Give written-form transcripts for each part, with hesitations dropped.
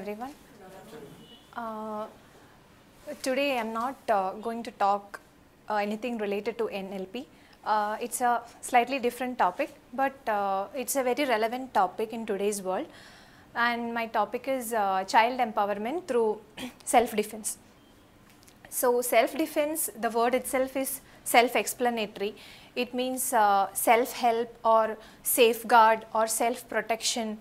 everyone. Today I am not going to talk anything related to NLP. It's a slightly different topic, but it's a very relevant topic in today's world. And my topic is child empowerment through self-defense. So self-defense, the word itself is self-explanatory. It means self-help or safeguard or self-protection,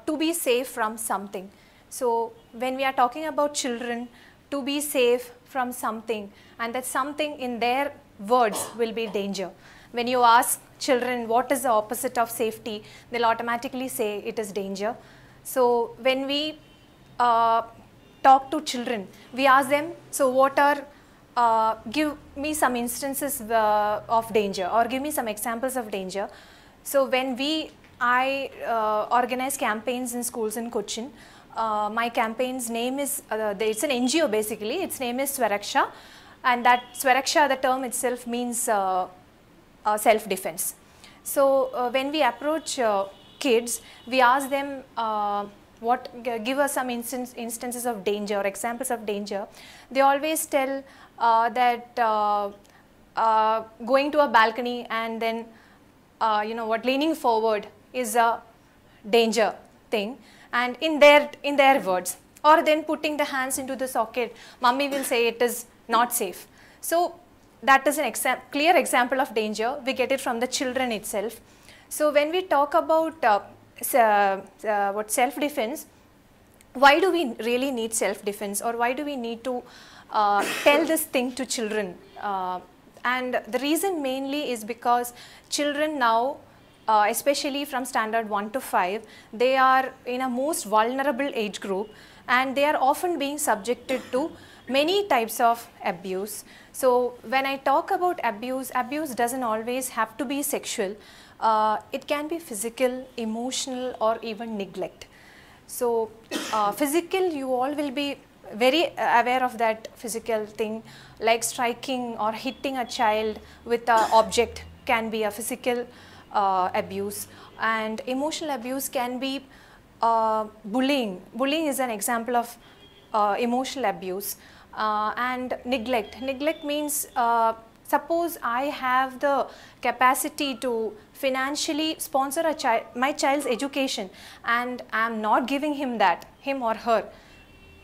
to be safe from something. So when we are talking about children, to be safe from something, and that something in their words will be danger. When you ask children what is the opposite of safety, they'll automatically say it is danger. So when we talk to children, we ask them, so what are, give me some instances of danger, or give me some examples of danger. So when I organize campaigns in schools in Cochin. My campaign's name is, it's an NGO basically, its name is Swaraksha, and that Swaraksha, the term itself means self-defense. So when we approach kids, we ask them give us some instances of danger or examples of danger. They always tell that going to a balcony and then leaning forward is a danger thing, and in their words, or then putting the hands into the socket, mummy will say it is not safe. So that is an clear example of danger. We get it from the children itself. So when we talk about self-defense, why do we really need self-defense, or why do we need to tell this thing to children? And the reason mainly is because children now, especially from standard 1 to 5, they are in a most vulnerable age group, and they are often being subjected to many types of abuse. So when I talk about abuse, abuse doesn't always have to be sexual. It can be physical, emotional, or even neglect. So physical, you all will be very aware of that physical thing, like striking or hitting a child with an object can be a physical abuse. And emotional abuse can be bullying. Bullying is an example of emotional abuse. And neglect. Neglect means suppose I have the capacity to financially sponsor my child's education, and I am not giving him or her.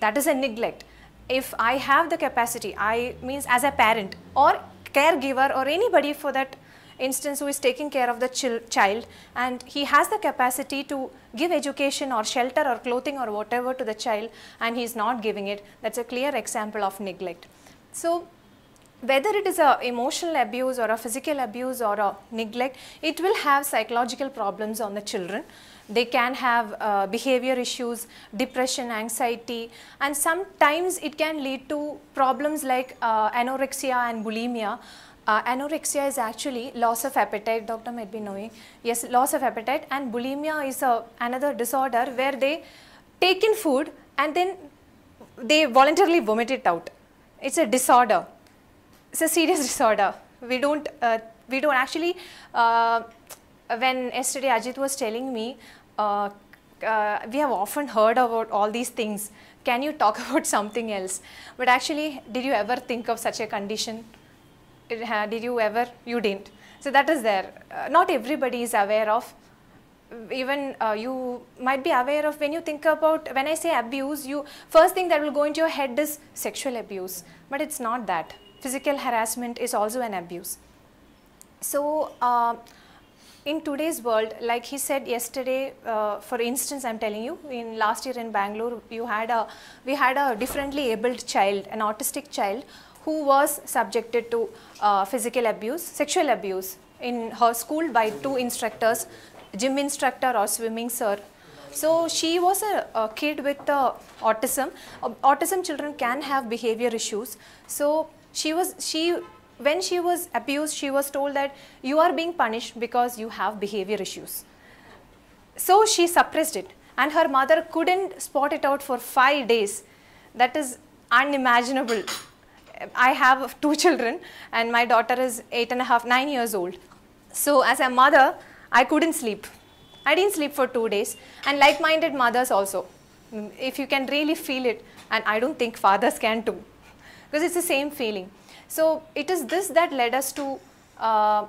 That is a neglect. If I have the capacity, I means as a parent or caregiver or anybody for that instance who is taking care of the child, and he has the capacity to give education or shelter or clothing or whatever to the child, and he is not giving it, that's a clear example of neglect. So whether it is a emotional abuse or a physical abuse or a neglect, it will have psychological problems on the children. They can have behavior issues, depression, anxiety, and sometimes it can lead to problems like anorexia and bulimia. Anorexia is actually loss of appetite, doctor might be knowing. Yes, loss of appetite, and bulimia is another disorder where they take in food and then they voluntarily vomit it out. It's a disorder. It's a serious disorder. We don't actually, when yesterday Ajit was telling me, we have often heard about all these things. Can you talk about something else? But actually, did you ever think of such a condition? Did you ever? You didn't. So that is there. Not everybody is aware of. Even you might be aware of, when you think about, when I say abuse, first thing that will go into your head is sexual abuse. But it's not that. Physical harassment is also an abuse. So in today's world, like he said yesterday, for instance, I'm telling you, in last year in Bangalore, we had a differently abled child, an autistic child, who was subjected to physical abuse, sexual abuse in her school by 2 instructors, gym instructor or swimming sir. So she was a kid with autism. Autism children can have behavior issues. So when she was abused, she was told that you are being punished because you have behavior issues. So she suppressed it, and her mother couldn't spot it out for 5 days. That is unimaginable. I have 2 children, and my daughter is 8.5, 9 years old. So as a mother, I couldn't sleep. I didn't sleep for 2 days, and like-minded mothers also. if you can really feel it, and I don't think fathers can too, because it's the same feeling. So it is this that led us to, I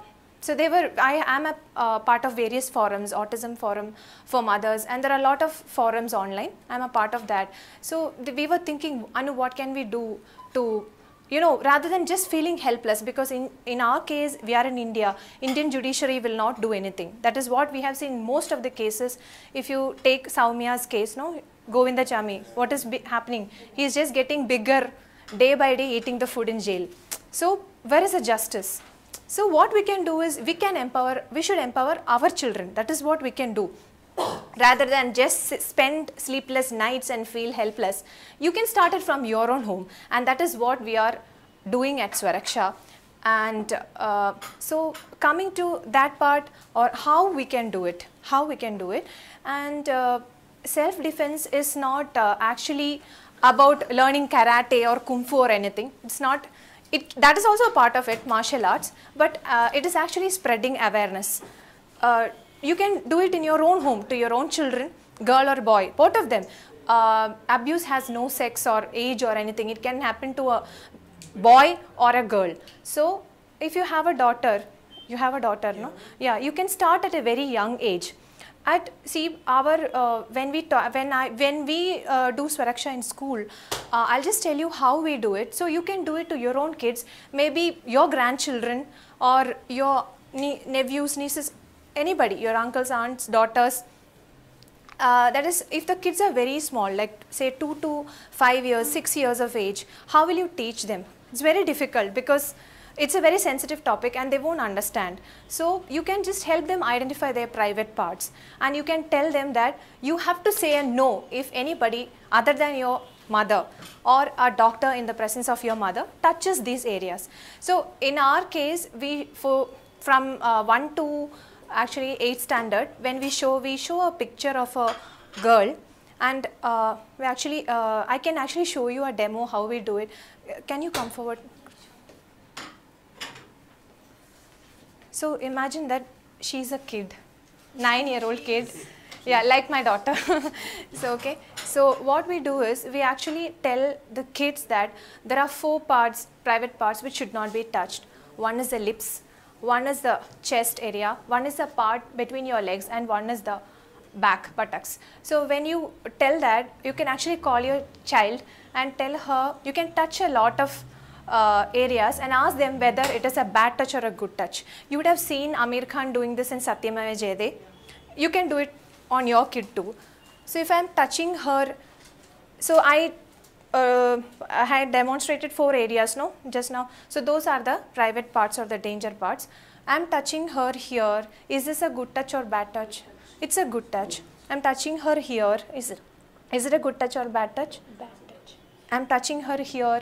am a part of various forums, autism forum for mothers, and there are a lot of forums online. I'm a part of that. So we were thinking, Anu, what can we do to, rather than just feeling helpless, because in our case, we are in India, Indian judiciary will not do anything. That is what we have seen in most of the cases. If you take Soumya's case, Govinda Chami, what is happening? He is just getting bigger day by day, eating the food in jail. So where is the justice? So what we can do is, we should empower our children. That is what we can do. Rather than just spend sleepless nights and feel helpless, you can start it from your own home, and that is what we are doing at Swaraksha. And so coming to that part, or how we can do it, and self-defense is not actually about learning karate or kung fu or anything. It's not. That is also a part of it, martial arts, but it is actually spreading awareness. You can do it in your own home, to your own children, girl or boy, both of them. Abuse has no sex or age or anything. It can happen to a boy or a girl. So if you have a daughter, no? Yeah, you can start at a very young age. When we do Swaraksha in school, I'll just tell you how we do it. So you can do it to your own kids, maybe your grandchildren or your nephews, nieces, anybody, your uncles, aunts, daughters. That is, if the kids are very small, like say 2 to 5 years, 6 years of age, how will you teach them? It's very difficult, because it's a very sensitive topic and they won't understand. So you can just help them identify their private parts, and you can tell them that you have to say a no if anybody other than your mother or a doctor in the presence of your mother touches these areas. So in our case, from 1 to actually 8th standard, when we show a picture of a girl, and I can actually show you a demo how we do it. Can you come forward? So imagine that she's a kid, 9-year-old kid, yeah, like my daughter. So okay, so what we do is, we actually tell the kids that there are 4 parts, private parts, which should not be touched. One is the lips, one is the chest area, one is the part between your legs, and one is the back, buttocks. So when you tell that, you can actually call your child and tell her, you can touch a lot of areas and ask them whether it is a bad touch or a good touch. You would have seen Amir Khan doing this in Satyamaya Jayade. You can do it on your kid too. So if I am touching her, so I had demonstrated 4 areas just now. So those are the private parts or the danger parts. I am touching her here. Is this a good touch or bad touch? It's a good touch. I am touching her here. Is it a good touch or bad touch? Bad touch. I am touching her here.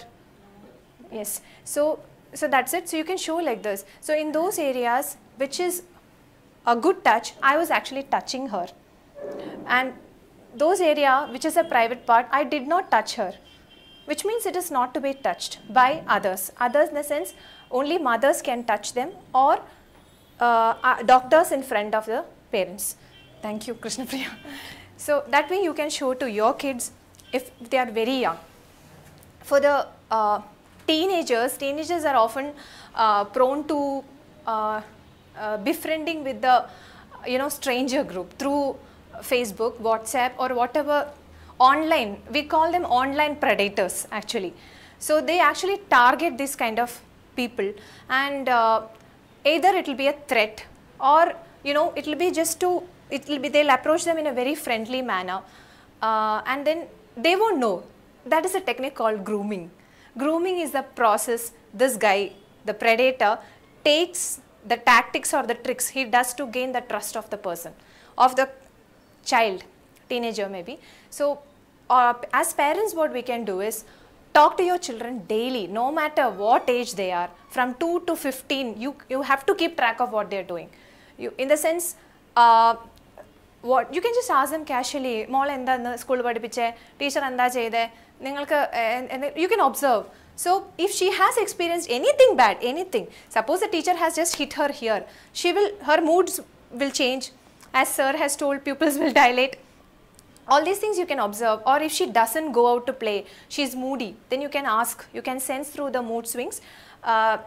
Yes. So that's it. So you can show like this. So in those areas which is a good touch, I was actually touching her. And those area which is a private part, I did not touch her, which means it is not to be touched by others. Others in the sense, only mothers can touch them, or doctors in front of the parents. Thank you, Krishna Priya. So that way you can show to your kids if they are very young. For the teenagers are often prone to befriending with the stranger group through Facebook, WhatsApp, or whatever online. We call them online predators actually. So they actually target this kind of people, and either it will be a threat, or it will be they'll approach them in a very friendly manner, and then they won't know. That is a technique called grooming. Grooming is the process this guy, the predator, takes the tactics or the tricks he does to gain the trust of the person, of the child, teenager maybe. So as parents, what we can do is talk to your children daily, no matter what age they are. From 2 to 15, you have to keep track of what they are doing. In the sense, what you can just ask them casually, "Mol enda school padipiche, teacher enda cheyide," you can observe. So if she has experienced anything bad, anything, suppose the teacher has just hit her here, her moods will change. As sir has told, pupils will dilate. All these things you can observe. Or if she doesn't go out to play, she's moody, then you can ask, you can sense through the mood swings. Why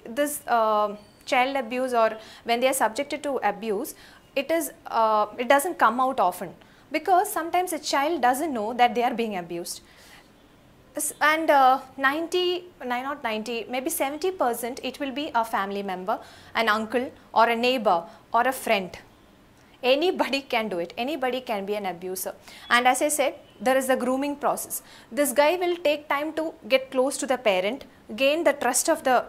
this child abuse, or when they are subjected to abuse, it doesn't come out often, because sometimes a child doesn't know that they are being abused. And 90, not 90, maybe 70% it will be a family member, an uncle or a neighbor or a friend. Anybody can do it, anybody can be an abuser. And as I said, there is the grooming process. This guy will take time to get close to the parent, gain the trust of the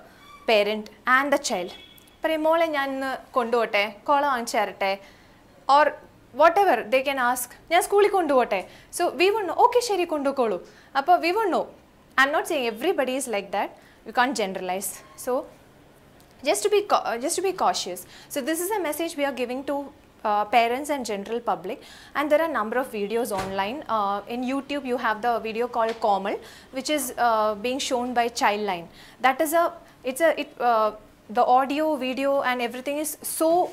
parent and the child. Or whatever they can ask, so we won't know, okay sheri kondokolu. We won't know. I'm not saying everybody is like that, you can't generalize. So just to be cautious. So this is a message we are giving to parents and general public, and there are a number of videos online. In YouTube you have the video called Komal, which is being shown by Childline. That is the audio, video and everything is so,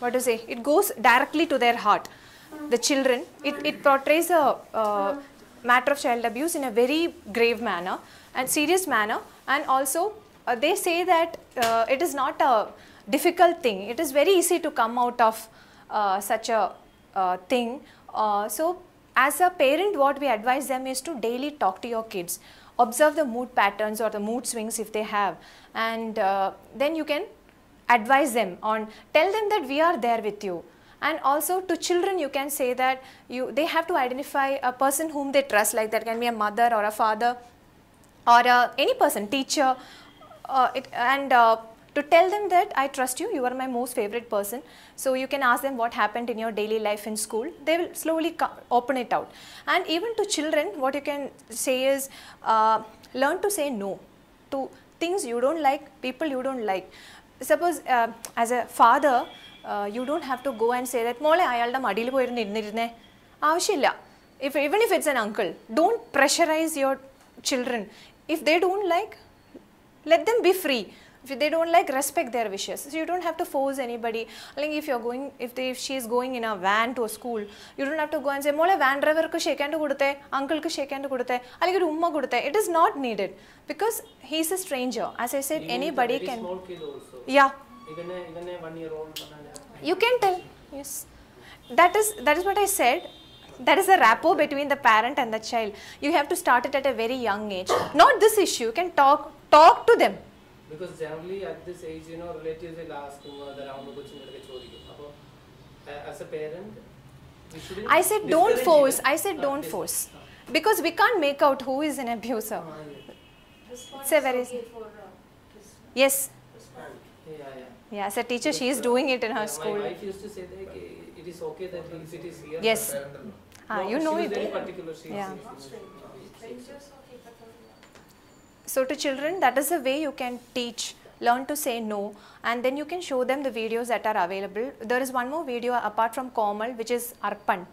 it goes directly to their heart. The children, it portrays a matter of child abuse in a very grave manner and serious manner, and also they say that it is not a difficult thing. It is very easy to come out of such a thing. So as a parent, what we advise them is to daily talk to your kids, observe the mood patterns or the mood swings if they have, and then you can advise them on, tell them that we are there with you. And also to children you can say that they have to identify a person whom they trust, like that can be a mother or a father or any person, teacher, to tell them that I trust you, you are my most favorite person. So you can ask them what happened in your daily life in school. They will slowly open it out. And even to children, what you can say is, learn to say no to things you don't like, people you don't like. Suppose as a father, you don't have to go and say that, Mole ayalda madil poirunnu irunirunne. Avashyilla. Even if it's an uncle, don't pressurize your children. If they don't like, let them be free. If they don't like, respect their wishes. So you don't have to force anybody. Like if she is going in a van to a school, you don't have to go and say, "Mole van driver ko shake hand kodutte, uncle ko shake hand kodutte, allige umma kodutte." It is not needed, because he is a stranger. As I said, even anybody can. Small kid also. Yeah. Even a 1-year-old. You can tell. Yes. That is what I said. That is the rapport between the parent and the child. You have to start it at a very young age. Not this issue. You can talk to them. Because generally at this age, relatives will ask as a parent, we shouldn't. I said don't force. I said don't force. Because we can't make out who is an abuser. It's a very. Yes. Yeah, as a teacher, she is doing it in her school. My wife used to say that it is okay that it is here. Yes. No, you know she it. Very particular. Yeah. So to children, that is the way you can teach, learn to say no, and then you can show them the videos that are available. There is one more video apart from Komal, which is Arpan.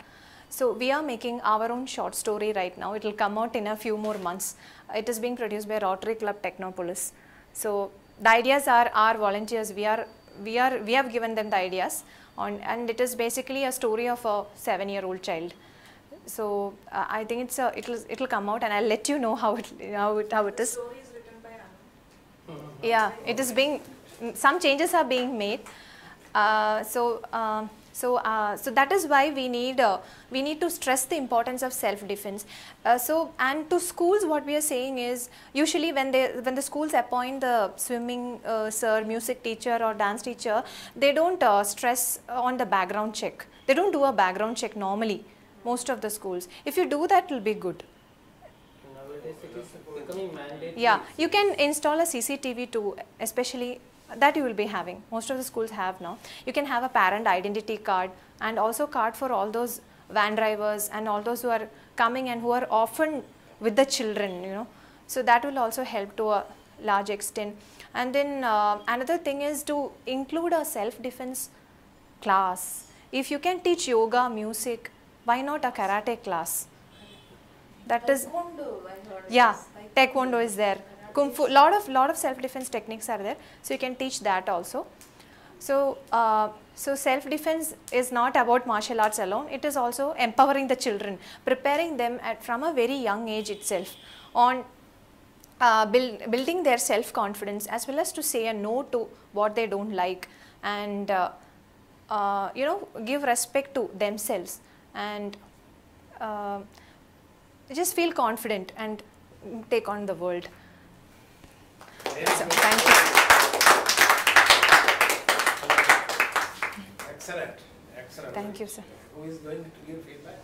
So we are making our own short story right now. It will come out in a few more months. It is being produced by Rotary Club Technopolis. So the ideas are our volunteers. We have given them the ideas and it is basically a story of a 7-year-old child. So I think it will come out, and I'll let you know how it is. The story is written by Anu. Yeah, it is being, some changes are being made. So that is why we need to stress the importance of self-defense. And to schools, what we are saying is, usually when the schools appoint the swimming sir, music teacher or dance teacher, they don't stress on the background check. They don't do a background check normally. Most of the schools. If you do that, it will be good. Nowadays it is becoming mandatory. Yeah, you can install a CCTV too, especially that you will be having. Most of the schools have now. You can have a parent identity card and also card for all those van drivers and all those who are coming and who are often with the children, So that will also help to a large extent. And then another thing is to include a self-defense class. If you can teach yoga, music, why not a karate class? That is, yeah, taekwondo is there. Kung fu, lot of self-defense techniques are there. So you can teach that also. So So self-defense is not about martial arts alone, it is also empowering the children, preparing them from a very young age itself on building their self-confidence, as well as to say a no to what they don't like, and you know, give respect to themselves, and just feel confident and take on the world. So, thank you. Excellent, excellent. Thank you, sir. Who is going to give feedback?